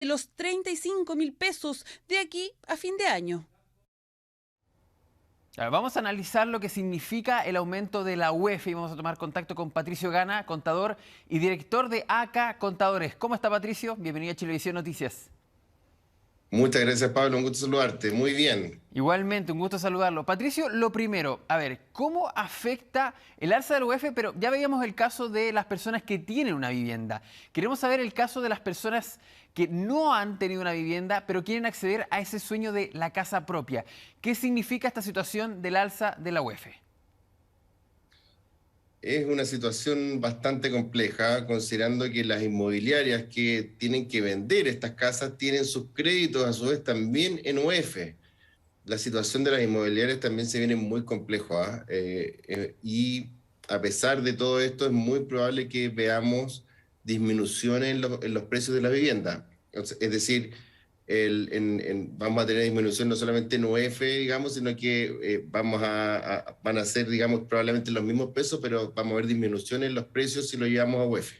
de los 35.000 pesos de aquí a fin de año. A ver, vamos a analizar lo que significa el aumento de la UEF y vamos a tomar contacto con Patricio Gana, contador y director de AK Contadores. ¿Cómo está, Patricio? Bienvenido a Chilevisión Noticias. Muchas gracias, Pablo. Un gusto saludarte. Muy bien. Igualmente, un gusto saludarlo. Patricio, lo primero, a ver, ¿cómo afecta el alza del UEF? Pero ya veíamos el caso de las personas que tienen una vivienda. Queremos saber el caso de las personas que no han tenido una vivienda, pero quieren acceder a ese sueño de la casa propia. ¿Qué significa esta situación del alza de la UEF? Es una situación bastante compleja, considerando que las inmobiliarias que tienen que vender estas casas tienen sus créditos a su vez también en UEF. La situación de las inmobiliarias también se viene muy complejo, ¿ah? Y a pesar de todo esto, es muy probable que veamos disminuciones en los precios de la vivienda. Es decir, vamos a tener disminución no solamente en UEF, digamos, sino que van a ser, digamos, probablemente los mismos pesos, pero vamos a ver disminuciones en los precios si lo llevamos a UEF.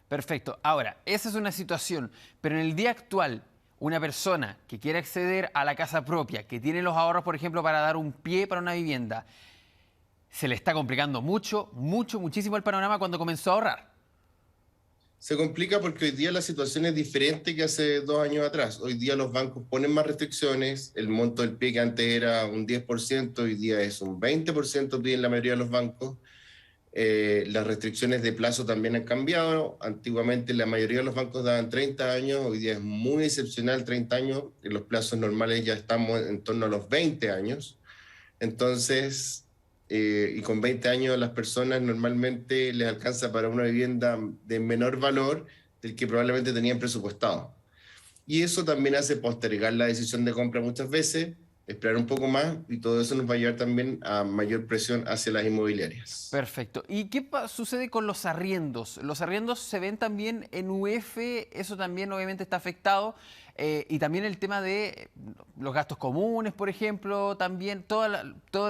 Perfecto. Ahora, esa es una situación, pero en el día actual, una persona que quiere acceder a la casa propia, que tiene los ahorros, por ejemplo, para dar un pie para una vivienda, se le está complicando muchísimo el panorama cuando comenzó a ahorrar. Se complica porque hoy día la situación es diferente que hace 2 años atrás. Hoy día los bancos ponen más restricciones, el monto del pie que antes era un 10%, hoy día es un 20% piden la mayoría de los bancos. Las restricciones de plazo también han cambiado. Antiguamente la mayoría de los bancos daban 30 años, hoy día es muy excepcional 30 años, en los plazos normales ya estamos en torno a los 20 años. Entonces, y con 20 años las personas normalmente les alcanza para una vivienda de menor valor del que probablemente tenían presupuestado. Y eso también hace postergar la decisión de compra muchas veces, esperar un poco más, y todo eso nos va a llevar también a mayor presión hacia las inmobiliarias. Perfecto. ¿Y qué sucede con los arriendos? Los arriendos se ven también en UEF, eso también obviamente está afectado. Y también el tema de los gastos comunes, por ejemplo, también todo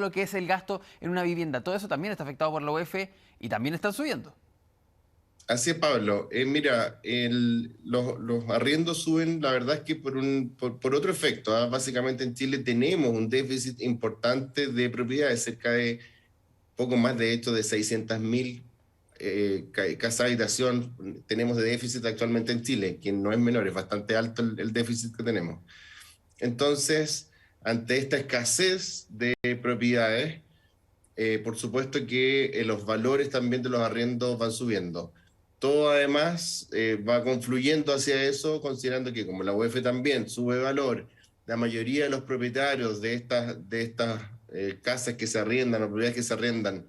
lo que es el gasto en una vivienda, todo eso también está afectado por la UEF y también están subiendo. Así es, Pablo. Mira, los arriendos suben, la verdad es que por otro efecto, ¿ah? Básicamente en Chile tenemos un déficit importante de propiedades, cerca de poco más de hecho de 600.000 casas de habitación tenemos de déficit actualmente en Chile, que no es menor, es bastante alto el déficit que tenemos. Entonces, ante esta escasez de propiedades, por supuesto que los valores también de los arriendos van subiendo. Todo además va confluyendo hacia eso, considerando que como la UEF también sube valor, la mayoría de los propietarios de estas casas que se arriendan o propiedades que se arriendan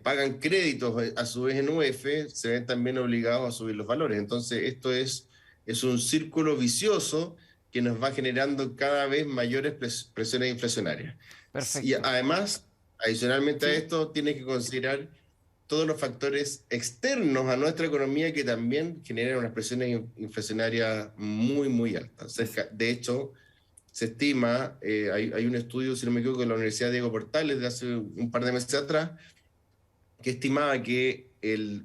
pagan créditos a su vez en UEF, se ven también obligados a subir los valores. Entonces esto es un círculo vicioso que nos va generando cada vez mayores presiones inflacionarias. Y Perfecto. además, adicionalmente a ¿Sí? esto, tiene que considerar todos los factores externos a nuestra economía que también generan unas presiones inflacionarias muy altas. Es- De hecho, se estima, hay un estudio, si no me equivoco, de la Universidad Diego Portales de hace un par de meses atrás, que estimaba que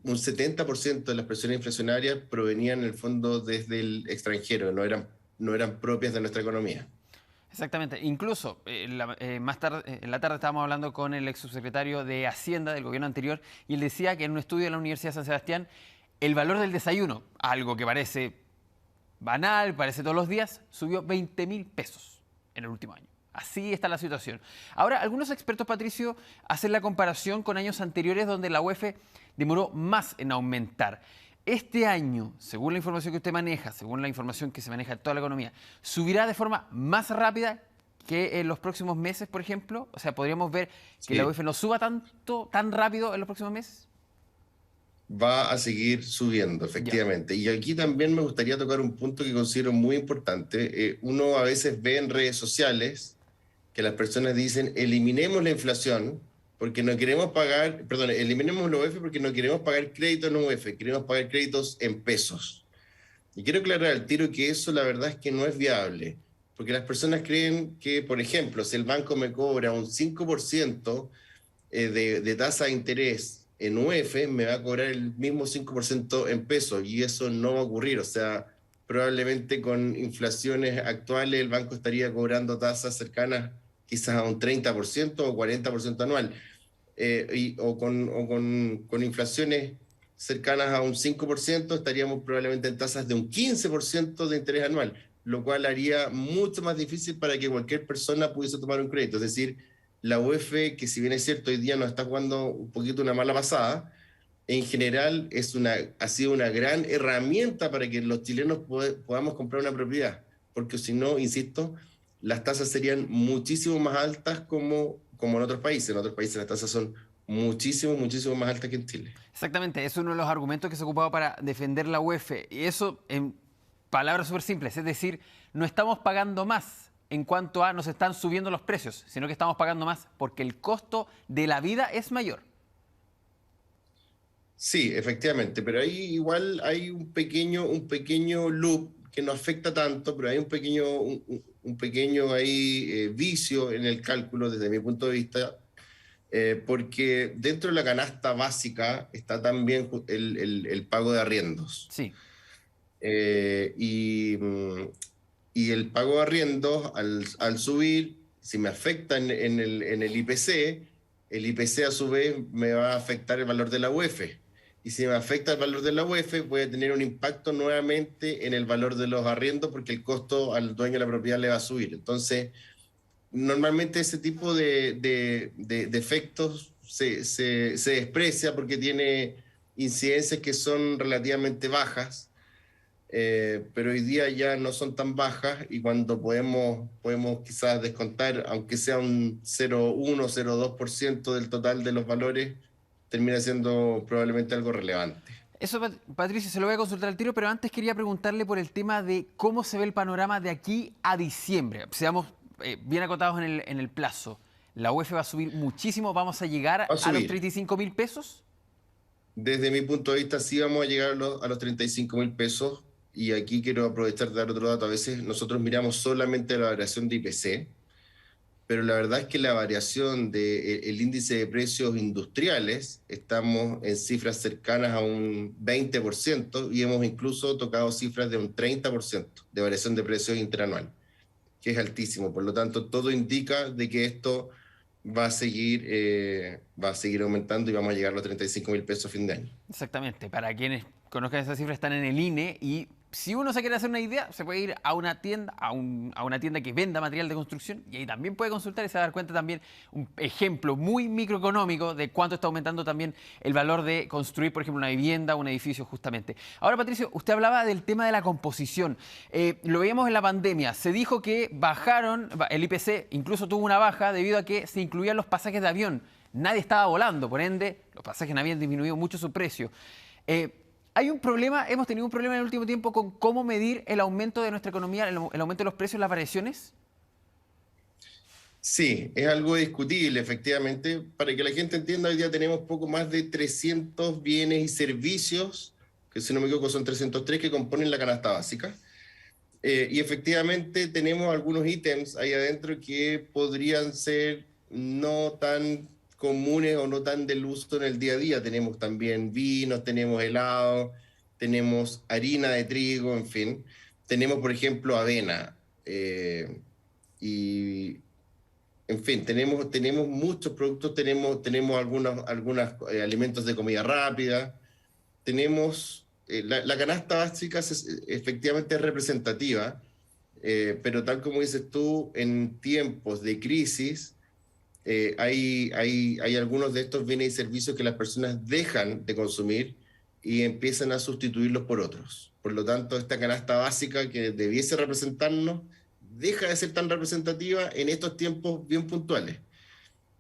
un 70% de las presiones inflacionarias provenían en el fondo desde el extranjero, no eran propias de nuestra economía. Exactamente. Incluso, más tarde, en la tarde estábamos hablando con el ex subsecretario de Hacienda del gobierno anterior y él decía que en un estudio de la Universidad de San Sebastián, el valor del desayuno, algo que parece banal, parece todos los días, subió 20.000 pesos en el último año. Así está la situación. Ahora, algunos expertos, Patricio, hacen la comparación con años anteriores donde la UEF demoró más en aumentar. Este año, según la información que usted maneja, según la información que se maneja en toda la economía, ¿subirá de forma más rápida que en los próximos meses, por ejemplo? O sea, ¿podríamos ver que la Sí, UEF no suba tan rápido en los próximos meses? va a seguir subiendo, Ya. efectivamente. Y aquí también me gustaría tocar un punto que considero muy importante. Uno a veces ve en redes sociales que las personas dicen, eliminemos la inflación porque no queremos pagar, perdón, eliminemos la UEF porque no queremos pagar créditos en UEF, queremos pagar créditos en pesos. Y quiero aclarar al tiro que eso la verdad es que no es viable, porque las personas creen que, por ejemplo, si el banco me cobra un 5% de tasa de interés en UEF, me va a cobrar el mismo 5% en pesos, y eso no va a ocurrir. O sea, probablemente con inflaciones actuales el banco estaría cobrando tasas cercanas quizás a un 30% o 40% anual, con inflaciones cercanas a un 5%, estaríamos probablemente en tasas de un 15% de interés anual, lo cual haría mucho más difícil para que cualquier persona pudiese tomar un crédito. Es decir, la UEF, que si bien es cierto, hoy día nos está jugando un poquito una mala pasada, en general ha sido una gran herramienta para que los chilenos podamos comprar una propiedad, porque si no, insisto, las tasas serían muchísimo más altas como en otros países. En otros países las tasas son muchísimo más altas que en Chile. Exactamente, es uno de los argumentos que se ocupaba para defender la UEF. Y eso en palabras súper simples, es decir, no estamos pagando más en cuanto a nos están subiendo los precios, sino que estamos pagando más porque el costo de la vida es mayor. Sí, efectivamente, pero ahí igual hay un pequeño loop que no afecta tanto, pero hay un pequeño ahí, vicio en el cálculo desde mi punto de vista, porque dentro de la canasta básica está también el pago de arriendos. Sí. Eh, y, mm, y el pago de arriendos, al subir, si me afecta en el IPC a su vez me va a afectar el valor de la UEF. Y si me afecta el valor de la UEF, voy a tener un impacto nuevamente en el valor de los arriendos porque el costo al dueño de la propiedad le va a subir. Entonces, normalmente ese tipo de efectos se desprecia porque tiene incidencias que son relativamente bajas, pero hoy día ya no son tan bajas y cuando podemos quizás descontar, aunque sea un 0,1, 0,2% del total de los valores, termina siendo probablemente algo relevante. Eso, Patricio, se lo voy a consultar al tiro, pero antes quería preguntarle por el tema de cómo se ve el panorama de aquí a diciembre. Seamos bien acotados en el plazo. ¿La UEF va a subir muchísimo? ¿Vamos a llegar Va a a los subir. 35.000 pesos? Desde mi punto de vista, sí vamos a llegar a los 35.000 pesos. Y aquí quiero aprovechar de dar otro dato. A veces nosotros miramos solamente la variación de IPC, pero la verdad es que la variación del índice de precios industriales, estamos en cifras cercanas a un 20% y hemos incluso tocado cifras de un 30% de variación de precios interanual, que es altísimo. Por lo tanto, todo indica de que esto va a seguir aumentando y vamos a llegar a los 35.000 pesos a fin de año. Exactamente. Para quienes conozcan esas cifras, están en el INE y si uno se quiere hacer una idea, se puede ir a una tienda, a una tienda que venda material de construcción y ahí también puede consultar y se va a dar cuenta también un ejemplo muy microeconómico de cuánto está aumentando también el valor de construir, por ejemplo, una vivienda o un edificio justamente. Ahora, Patricio, usted hablaba del tema de la composición. Lo veíamos en la pandemia. Se dijo que bajaron, el IPC incluso tuvo una baja debido a que se incluían los pasajes de avión. Nadie estaba volando, por ende, los pasajes habían disminuido mucho su precio. Hay un problema, hemos tenido un problema en el último tiempo con cómo medir el aumento de nuestra economía, el aumento de los precios, las variaciones. Sí, es algo discutible, efectivamente. Para que la gente entienda, hoy día tenemos poco más de 300 bienes y servicios, que si no me equivoco son 303 que componen la canasta básica. Y efectivamente tenemos algunos ítems ahí adentro que podrían ser no tan comunes o no tan del uso en el día a día. Tenemos también vinos, tenemos helado, tenemos harina de trigo, en fin. Tenemos, por ejemplo, avena. Y, en fin, tenemos muchos productos, tenemos algunos alimentos de comida rápida. Tenemos, la canasta básica efectivamente es representativa, pero tal como dices tú, en tiempos de crisis, hay algunos de estos bienes y servicios que las personas dejan de consumir y empiezan a sustituirlos por otros. Por lo tanto, esta canasta básica que debiese representarnos deja de ser tan representativa en estos tiempos bien puntuales.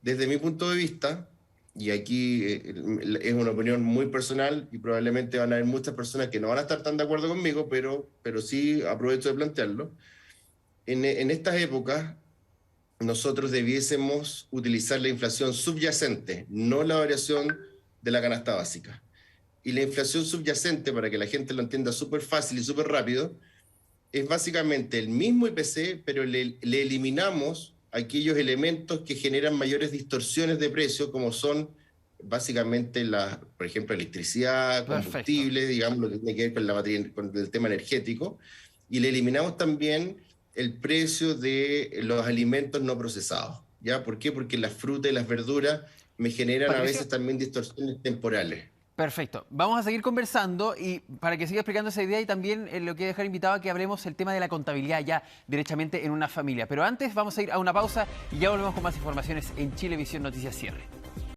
Desde mi punto de vista, y aquí es una opinión muy personal y probablemente van a haber muchas personas que no van a estar tan de acuerdo conmigo, pero sí aprovecho de plantearlo. En estas épocas, nosotros debiésemos utilizar la inflación subyacente, no la variación de la canasta básica. Y la inflación subyacente, para que la gente lo entienda súper fácil y súper rápido, es básicamente el mismo IPC, pero le eliminamos aquellos elementos que generan mayores distorsiones de precio, como son básicamente, por ejemplo, electricidad, Perfecto. combustible, digamos, lo que tiene que ver con la materia, con el tema energético. y le eliminamos también el precio de los alimentos no procesados. ¿Ya? ¿Por qué? Porque las frutas y las verduras me generan a Patricio. veces también distorsiones temporales. Perfecto. Vamos a seguir conversando y para que siga explicando esa idea y también lo quiero dejar invitado a que hablemos el tema de la contabilidad ya directamente en una familia. Pero antes vamos a ir a una pausa y ya volvemos con más informaciones en Chilevisión Noticias Cierre.